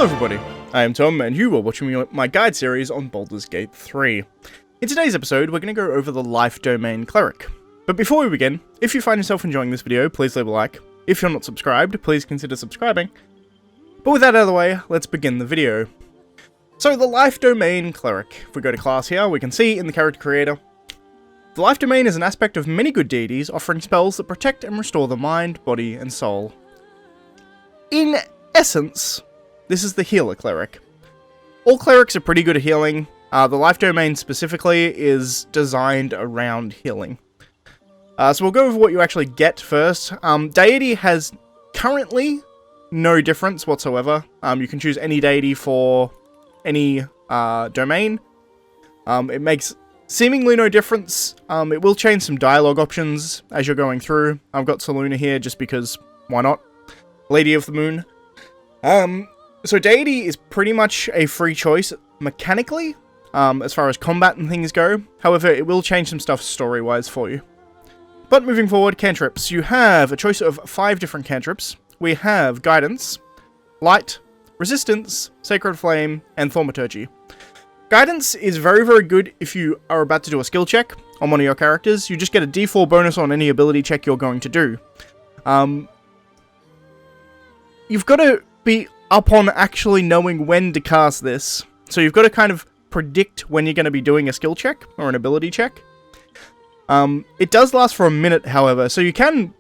Hello everybody, I am Tom and you are watching my guide series on Baldur's Gate 3. In today's episode we're going to go over the life domain Cleric. But before we begin, if you find yourself enjoying this video, please leave a like. If you're not subscribed, please consider subscribing. But with that out of the way, let's begin the video. So the life domain Cleric. If we go to class here, we can see in the character creator, the life domain is an aspect of many good deities offering spells that protect and restore the mind, body, and soul. In essence, this is the healer cleric. All clerics are pretty good at healing. The life domain specifically is designed around healing. So we'll go over what you actually get first. Deity has currently no difference whatsoever. You can choose any deity for any domain. It makes seemingly no difference. It will change some dialogue options as you're going through. I've got Saluna here just because, why not? Lady of the Moon. So Deity is pretty much a free choice mechanically, as far as combat and things go. However, it will change some stuff story-wise for you. But moving forward, Cantrips. You have a choice of 5 different cantrips. We have Guidance, Light, Resistance, Sacred Flame, and Thaumaturgy. Guidance is very, very good if you are about to do a skill check on one of your characters. You just get a D4 bonus on any ability check you're going to do. You've got to be up on actually knowing when to cast this. So you've got to kind of predict when you're going to be doing a skill check or an ability check. It does last for a minute, however, so you can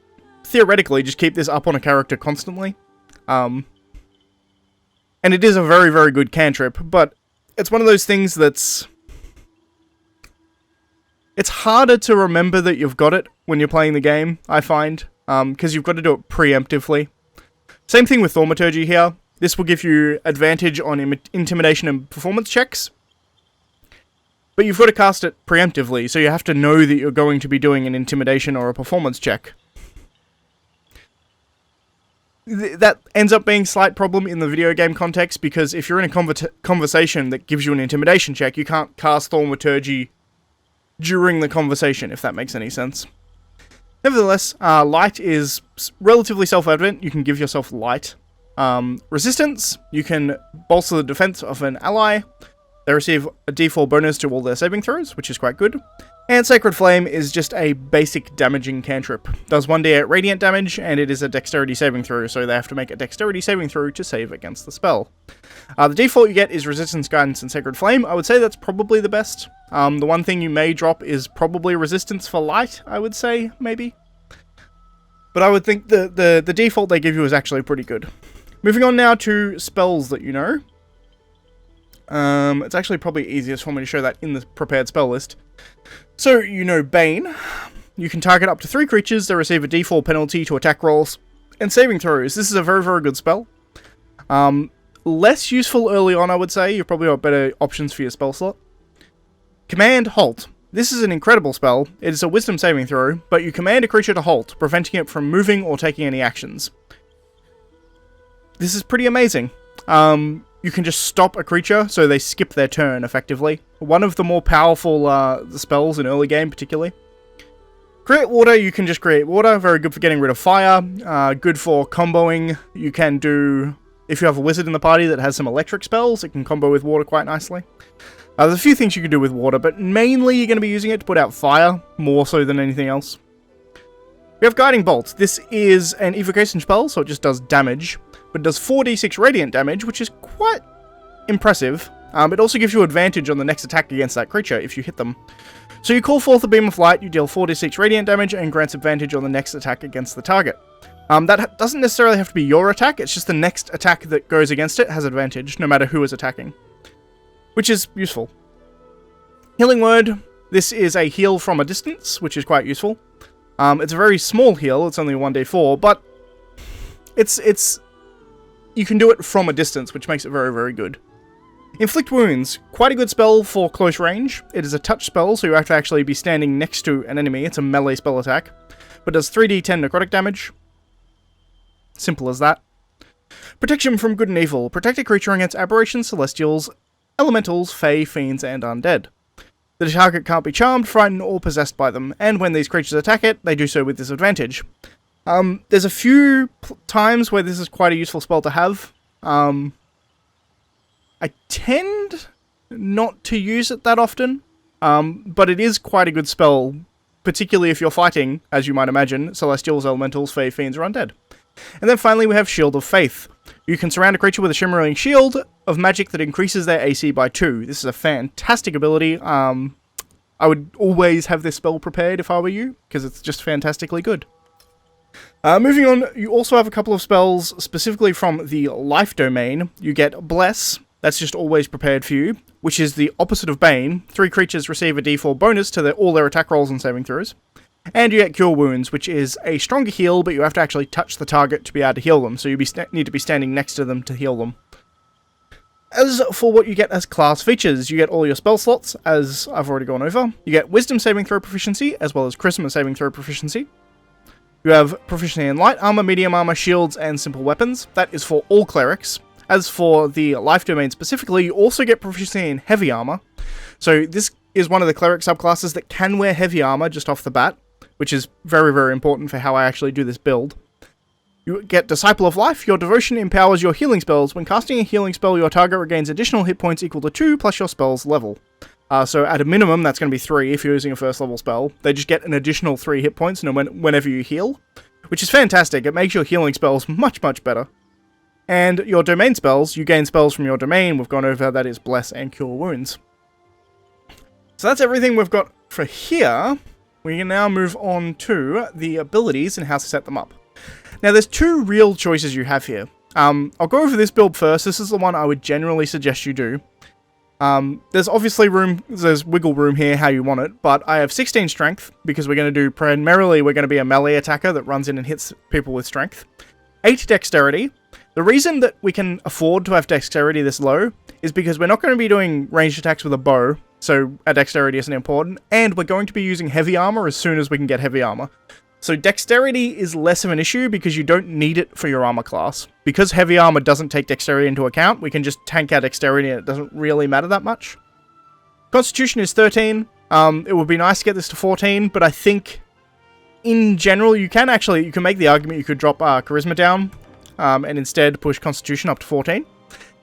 theoretically just keep this up on a character constantly. And it is a very, very good cantrip, but it's one of those things that's... It's harder to remember that you've got it when you're playing the game, I find, because you've got to do it preemptively. Same thing with Thaumaturgy here. This will give you advantage on intimidation and performance checks. But you've got to cast it preemptively, so you have to know that you're going to be doing an intimidation or a performance check. That ends up being a slight problem in the video game context, because if you're in a conversation that gives you an intimidation check, you can't cast Thaumaturgy during the conversation, if that makes any sense. Nevertheless, Light is relatively self-evident. You can give yourself Light. Resistance, you can bolster the defense of an ally. They receive a D4 bonus to all their saving throws, which is quite good. And Sacred Flame is just a basic damaging cantrip. Does 1d8 radiant damage, and it is a Dexterity saving throw, so they have to make a Dexterity saving throw to save against the spell. The default you get is Resistance, Guidance, and Sacred Flame. I would say that's probably the best. The one thing you may drop is probably Resistance for Light, I would say, maybe. But I would think the default they give you is actually pretty good. Moving on now to spells that you know. It's actually probably easiest for me to show that in the prepared spell list. So, you know Bane. You can target up to 3 creatures that receive a d4 penalty to attack rolls and saving throws. This is a very, very good spell. Less useful early on, I would say. You've probably got better options for your spell slot. Command Halt. This is an incredible spell. It is a wisdom saving throw, but you command a creature to halt, preventing it from moving or taking any actions. This is pretty amazing. You can just stop a creature, so they skip their turn, effectively. One of the more powerful spells in early game, particularly. Create Water, you can just create water. Very good for getting rid of fire. Good for comboing. You can do... If you have a wizard in the party that has some electric spells, it can combo with water quite nicely. There's a few things you can do with water, but mainly you're going to be using it to put out fire, more so than anything else. We have Guiding Bolt. This is an evocation spell, so it just does damage. But it does 4d6 radiant damage, which is quite impressive. It also gives you advantage on the next attack against that creature if you hit them. So you call forth a beam of light, you deal 4d6 radiant damage, and grants advantage on the next attack against the target. That doesn't necessarily have to be your attack, it's just the next attack that goes against it has advantage, no matter who is attacking. Which is useful. Healing Word. This is a heal from a distance, which is quite useful. It's a very small heal, it's only 1d4, but you can do it from a distance, which makes it very, very good. Inflict Wounds. Quite a good spell for close range. It is a touch spell, so you have to actually be standing next to an enemy. It's a melee spell attack. But does 3d10 necrotic damage. Simple as that. Protection from Good and Evil. Protect a creature against aberrations, celestials, elementals, fae, fiends, and undead. The target can't be charmed, frightened, or possessed by them, and when these creatures attack it, they do so with disadvantage. There's a few times where this is quite a useful spell to have. I tend not to use it that often, but it is quite a good spell, particularly if you're fighting, as you might imagine, Celestials, Elementals, Fae, Fiends, or Undead. And then finally we have Shield of Faith. You can surround a creature with a shimmering shield of magic that increases their AC by 2. This is a fantastic ability. I would always have this spell prepared if I were you, because it's just fantastically good. Moving on, you also have a couple of spells specifically from the Life Domain. You get Bless, that's just always prepared for you, which is the opposite of Bane. 3 creatures receive a d4 bonus to all their attack rolls and saving throws. And you get Cure Wounds, which is a stronger heal, but you have to actually touch the target to be able to heal them, so you need to be standing next to them to heal them. As for what you get as class features, you get all your spell slots, as I've already gone over. You get Wisdom saving throw proficiency, as well as Charisma saving throw proficiency. You have proficiency in light armor, medium armor, shields, and simple weapons. That is for all clerics. As for the Life Domain specifically, you also get proficiency in heavy armor. So this is one of the cleric subclasses that can wear heavy armor just off the bat, which is very, very important for how I actually do this build. You get Disciple of Life. Your devotion empowers your healing spells. When casting a healing spell, your target regains additional hit points equal to 2 plus your spell's level. So at a minimum, that's going to be 3 if you're using a first level spell. They just get an additional 3 hit points whenever you heal, which is fantastic. It makes your healing spells much, much better. And your domain spells, you gain spells from your domain. We've gone over that is Bless and Cure Wounds. So that's everything we've got for here. We can now move on to the abilities and how to set them up. Now, there's 2 real choices you have here. I'll go over this build first. This is the one I would generally suggest you do. There's obviously there's wiggle room here how you want it, but I have 16 strength because we're going to do primarily, we're going to be a melee attacker that runs in and hits people with strength. 8 dexterity. The reason that we can afford to have dexterity this low is because we're not going to be doing ranged attacks with a bow, so our dexterity isn't important, and we're going to be using heavy armor as soon as we can get heavy armor. So dexterity is less of an issue because you don't need it for your armor class. Because heavy armor doesn't take dexterity into account, we can just tank our dexterity and it doesn't really matter that much. Constitution is 13. It would be nice to get this to 14, but I think in general you can make the argument you could drop Charisma down and instead push Constitution up to 14.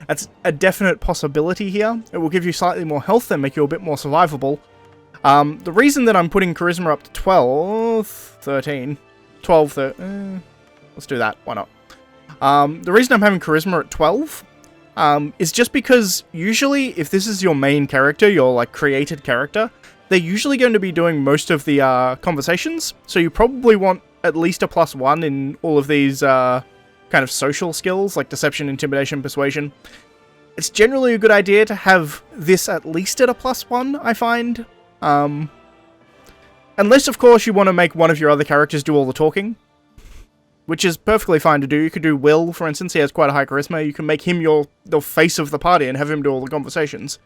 That's a definite possibility here. It will give you slightly more health and make you a bit more survivable. The reason that I'm putting Charisma up to 13, let's do that, why not? The reason I'm having Charisma at 12 is just because usually if this is your main character, your like created character, they're usually going to be doing most of the conversations, so you probably want at least a +1 in all of these kind of social skills like Deception, Intimidation, Persuasion. It's generally a good idea to have this at least at a +1, I find. Unless, of course, you want to make one of your other characters do all the talking, which is perfectly fine to do. You could do Will, for instance. He has quite a high charisma. You can make him the face of the party and have him do all the conversations.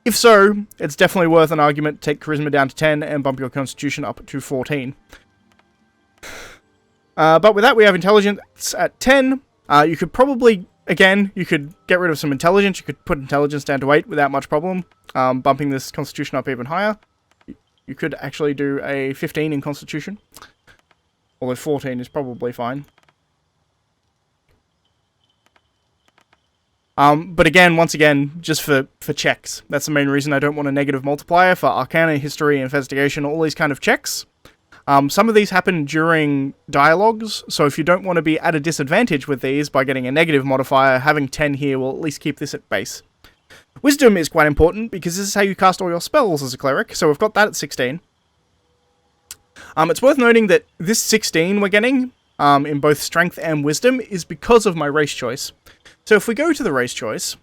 If so, it's definitely worth an argument to take charisma down to 10 and bump your constitution up to 14. But with that, we have intelligence at 10. You could probably, again, you could get rid of some intelligence. You could put intelligence down to 8 without much problem. Bumping this constitution up even higher. You could actually do a 15 in constitution. Although 14 is probably fine. But again, once again, just for checks. That's the main reason I don't want a negative multiplier for Arcana, History, Investigation, all these kind of checks. Some of these happen during dialogues, so if you don't want to be at a disadvantage with these by getting a negative modifier, having 10 here will at least keep this at base. Wisdom is quite important because this is how you cast all your spells as a cleric, so we've got that at 16. It's worth noting that this 16 we're getting, in both strength and wisdom, is because of my race choice. So if we go to the race choice,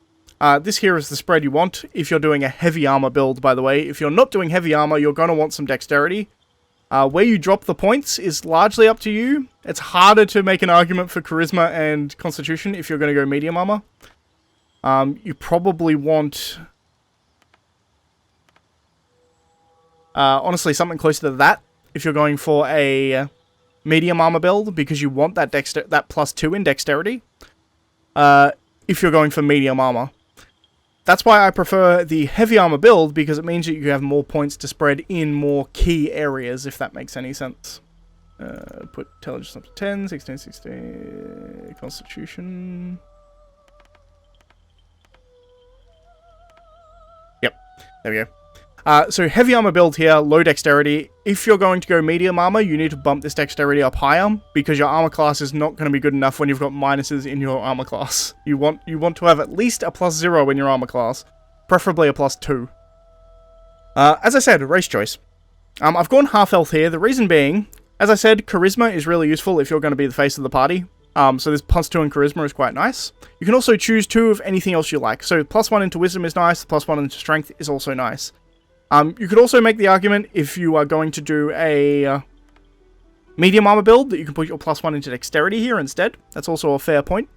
this here is the spread you want if you're doing a heavy armor build, by the way. If you're not doing heavy armor, you're going to want some dexterity. Where you drop the points is largely up to you. It's harder to make an argument for charisma and constitution if you're going to go medium armor. You probably want, honestly, something closer to that if you're going for a medium armor build, because you want that +2 in dexterity. If you're going for medium armor. That's why I prefer the heavy armor build, because it means that you have more points to spread in more key areas, if that makes any sense. Put intelligence up to 10, 16, 16, constitution. There we go. So heavy armor build here, low dexterity. If you're going to go medium armor, you need to bump this dexterity up higher, because your armor class is not going to be good enough when you've got minuses in your armor class. You want to have at least a +0 in your armor class, preferably a +2. As I said, race choice. I've gone half elf here, the reason being, as I said, charisma is really useful if you're going to be the face of the party. So this +2 in charisma is quite nice. You can also choose 2 of anything else you like. So +1 into wisdom is nice, +1 into strength is also nice. You could also make the argument, if you are going to do a medium armor build, that you can put your +1 into dexterity here instead. That's also a fair point.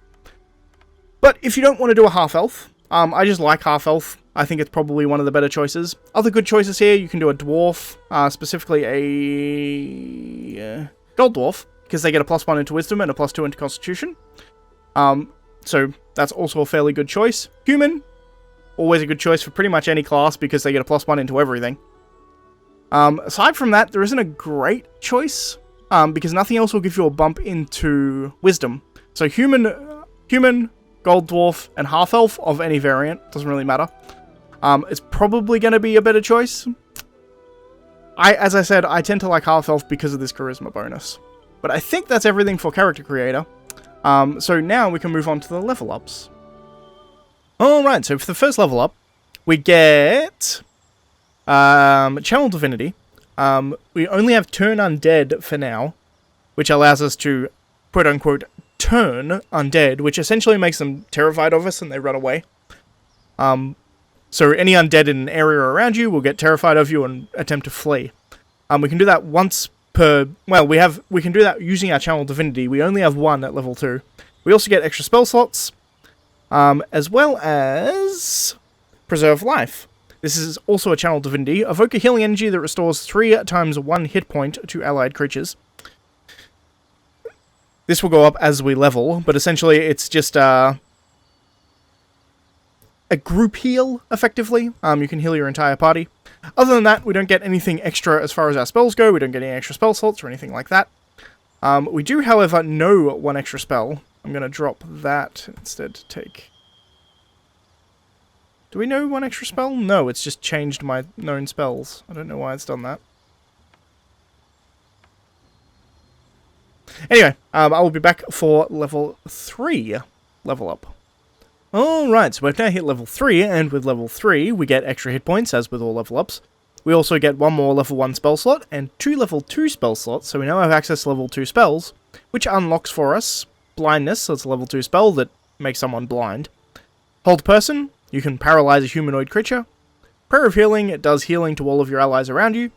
But if you don't want to do a half elf, I just like half elf. I think it's probably one of the better choices. Other good choices here, you can do a dwarf, specifically a gold dwarf, because they get a +1 into wisdom and a +2 into constitution. So that's also a fairly good choice. Human, always a good choice for pretty much any class, because they get a +1 into everything. Aside from that, there isn't a great choice, because nothing else will give you a bump into wisdom. So human, gold dwarf, and half elf of any variant, doesn't really matter. It's probably going to be a better choice. As I said, I tend to like half elf because of this charisma bonus. But I think that's everything for character creator. So now we can move on to the level ups. Alright, so for the first level up, we get Channel Divinity. We only have Turn Undead for now, which allows us to, quote-unquote, turn undead, which essentially makes them terrified of us and they run away. So any undead in an area around you will get terrified of you and attempt to flee. We can do that once per... Well, we can do that using our Channel Divinity. We only have 1 at level 2. We also get extra spell slots, as well as Preserve Life. This is also a Channel Divinity. Evoke a healing energy that restores 3 times 1 hit point to allied creatures. This will go up as we level, but essentially it's just a group heal, effectively. You can heal your entire party. Other than that, we don't get anything extra as far as our spells go. We don't get any extra spell slots or anything like that. We do, however, know 1 extra spell. I'm going to drop that instead to take... Do we know 1 extra spell? No, it's just changed my known spells. I don't know why it's done that. Anyway, I will be back for level 3 level up. Alright, so we've now hit level 3, and with level 3, we get extra hit points, as with all level ups. We also get 1 more level 1 spell slot, and 2 level 2 spell slots, so we now have access to level 2 spells, which unlocks for us Blindness, so it's a level 2 spell that makes someone blind. Hold Person, you can paralyze a humanoid creature. Prayer of Healing, it does healing to all of your allies around you.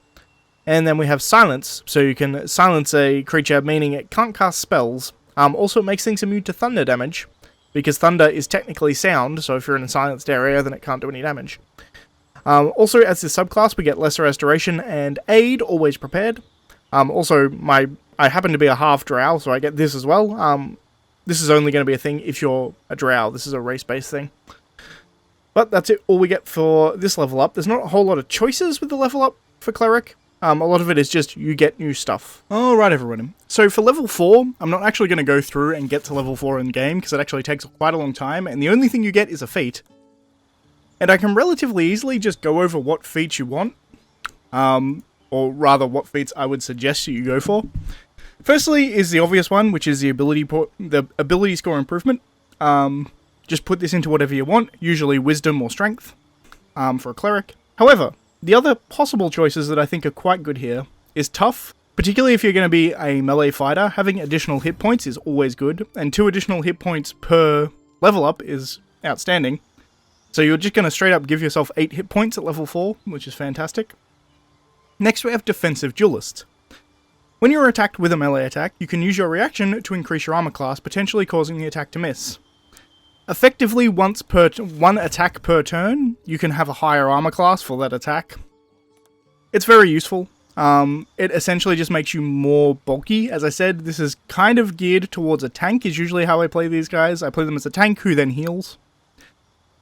And then we have Silence, so you can silence a creature, meaning it can't cast spells. Also, it makes things immune to thunder damage, because thunder is technically sound, so if you're in a silenced area, then it can't do any damage. Also, as this subclass, we get Lesser Restoration and Aid, always prepared. Also, I happen to be a half drow, so I get this as well. This is only going to be a thing if you're a drow. This is a race-based thing. But that's it, all we get for this level up. There's not a whole lot of choices with the level up for Cleric. A lot of it is just you get new stuff. Alright everyone, so for level 4, I'm not actually going to go through and get to level 4 in game, because it actually takes quite a long time, and the only thing you get is a feat. And I can relatively easily just go over what feats you want, or rather what feats I would suggest you go for. Firstly is the obvious one, which is the ability score improvement. Just put this into whatever you want, usually wisdom or strength, for a cleric. However, the other possible choices that I think are quite good here is tough. Particularly if you're going to be a melee fighter, having additional hit points is always good, and 2 additional hit points per level up is outstanding. So you're just going to straight up give yourself 8 hit points at level 4, which is fantastic. Next we have Defensive Duelist. When you're attacked with a melee attack, you can use your reaction to increase your armor class, potentially causing the attack to miss. Effectively, one attack per turn, you can have a higher armor class for that attack. It's very useful. It essentially just makes you more bulky. As I said, this is kind of geared towards a tank, is usually how I play these guys. I play them as a tank who then heals.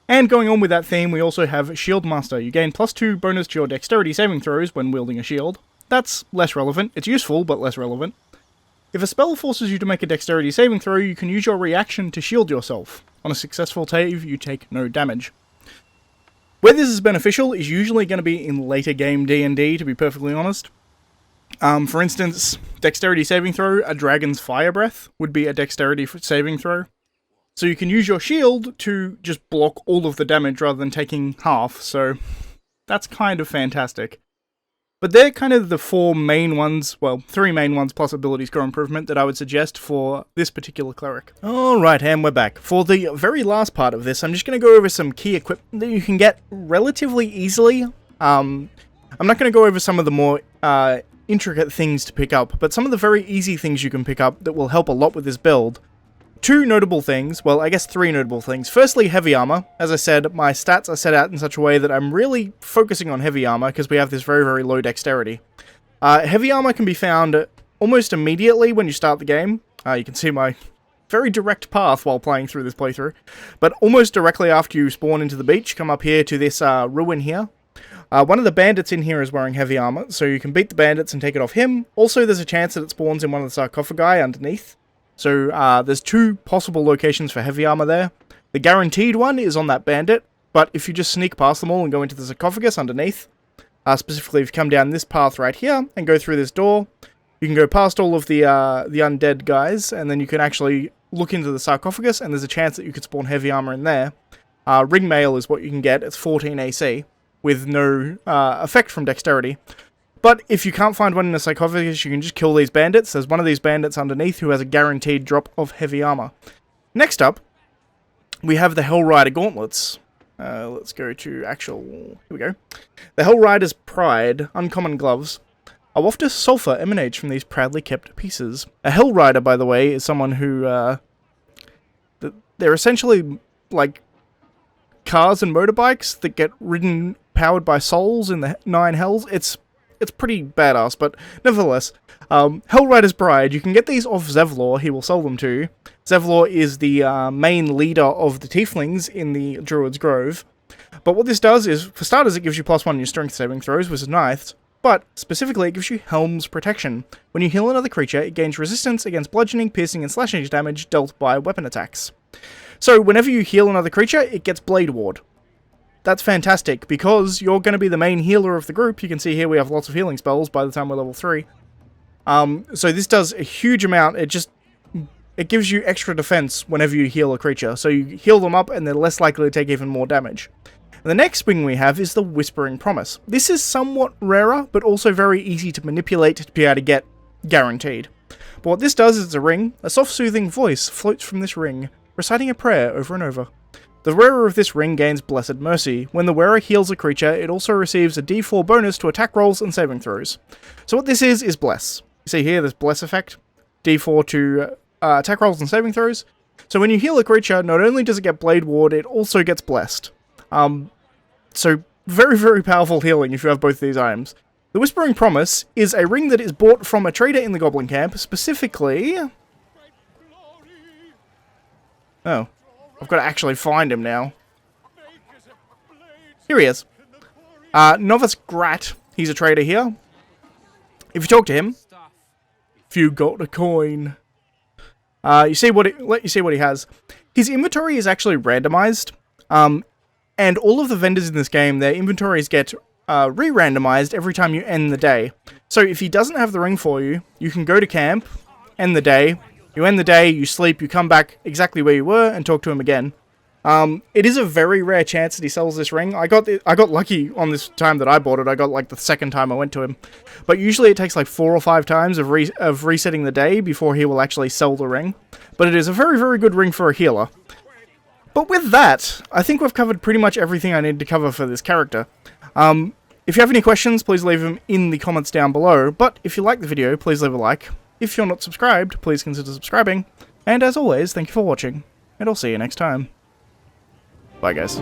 And going on with that theme, we also have Shield Master. You gain +2 bonus to your dexterity saving throws when wielding a shield. That's less relevant. It's useful, but less relevant. If a spell forces you to make a dexterity saving throw, you can use your reaction to shield yourself. On a successful save, you take no damage. Where this is beneficial is usually going to be in later game D&D, to be perfectly honest. For instance, Dexterity saving throw, a Dragon's Fire Breath would be a Dexterity saving throw. So you can use your shield to just block all of the damage rather than taking half, so that's kind of fantastic. But they're kind of the four main ones, well, three main ones plus ability score improvement that I would suggest for this particular cleric. Alright, and we're back. For the very last part of this, I'm just going to go over some key equipment that you can get relatively easily. I'm not going to go over some of the more intricate things to pick up, but some of the very easy things you can pick up that will help a lot with this build. Two notable things, well, I guess three notable things. Firstly, heavy armor. As I said, my stats are set out in such a way that I'm really focusing on heavy armor because we have this very, very low dexterity. Heavy armor can be found almost immediately when you start the game. You can see my very direct path while playing through this playthrough. But almost directly after you spawn into the beach, come up here to this ruin here. One of the bandits in here is wearing heavy armor, so you can beat the bandits and take it off him. Also, there's a chance that it spawns in one of the sarcophagi underneath. So there's two possible locations for heavy armor there. The guaranteed one is on that bandit, but if you just sneak past them all and go into the sarcophagus underneath, specifically if you come down this path right here and go through this door, you can go past all of the undead guys, and then you can actually look into the sarcophagus, and there's a chance that you could spawn heavy armor in there. Ring mail is what you can get. It's 14 AC, with no effect from dexterity. But if you can't find one in the sarcophagus, you can just kill these bandits. There's one of these bandits underneath who has a guaranteed drop of heavy armor. Next up, we have the Hellrider Gauntlets. Let's go to actual... Here we go. The Hellrider's Pride, Uncommon Gloves. A waft of sulfur emanates from these proudly kept pieces. A Hellrider, by the way, is someone who... they're essentially like cars and motorbikes that get ridden, powered by souls in the 9 hells. It's pretty badass, but nevertheless, Hellrider's Bride, you can get these off Zevlor, he will sell them to you. Zevlor is the main leader of the Tieflings in the Druid's Grove. But what this does is, for starters, it gives you +1 in your strength saving throws, which is nice, but specifically it gives you Helm's Protection. When you heal another creature, it gains resistance against bludgeoning, piercing, and slashing damage dealt by weapon attacks. So whenever you heal another creature, it gets Blade Ward. That's fantastic, because you're going to be the main healer of the group. You can see here we have lots of healing spells by the time we're level 3. So this does a huge amount. It gives you extra defense whenever you heal a creature. So you heal them up and they're less likely to take even more damage. And the next thing we have is the Whispering Promise. This is somewhat rarer, but also very easy to manipulate to be able to get guaranteed. But what this does is it's a ring. A soft soothing voice floats from this ring, reciting a prayer over and over. The wearer of this ring gains Blessed Mercy. When the wearer heals a creature, it also receives a d4 bonus to attack rolls and saving throws. So what this is Bless. You see here, this Bless effect. d4 to attack rolls and saving throws. So when you heal a creature, not only does it get Blade Ward, it also gets Blessed. So very, very powerful healing if you have both of these items. The Whispering Promise is a ring that is bought from a trader in the Goblin Camp, specifically... Oh. I've got to actually find him now. Here he is. Novice Grat. He's a trader here. If you talk to him, if you got a coin, let you see what he has. His inventory is actually randomized, and all of the vendors in this game, their inventories get re-randomized every time you end the day. So if he doesn't have the ring for you, you can go to camp, end the day. You end the day, you sleep, you come back exactly where you were, and talk to him again. It is a very rare chance that he sells this ring. I got lucky on this time that I bought it. I got like the second time I went to him. But usually it takes like 4 or 5 times of resetting the day before he will actually sell the ring. But it is a very, very good ring for a healer. But with that, I think we've covered pretty much everything I need to cover for this character. If you have any questions, please leave them in the comments down below. But if you like the video, please leave a like. If you're not subscribed, please consider subscribing. And as always, thank you for watching, and I'll see you next time. Bye, guys.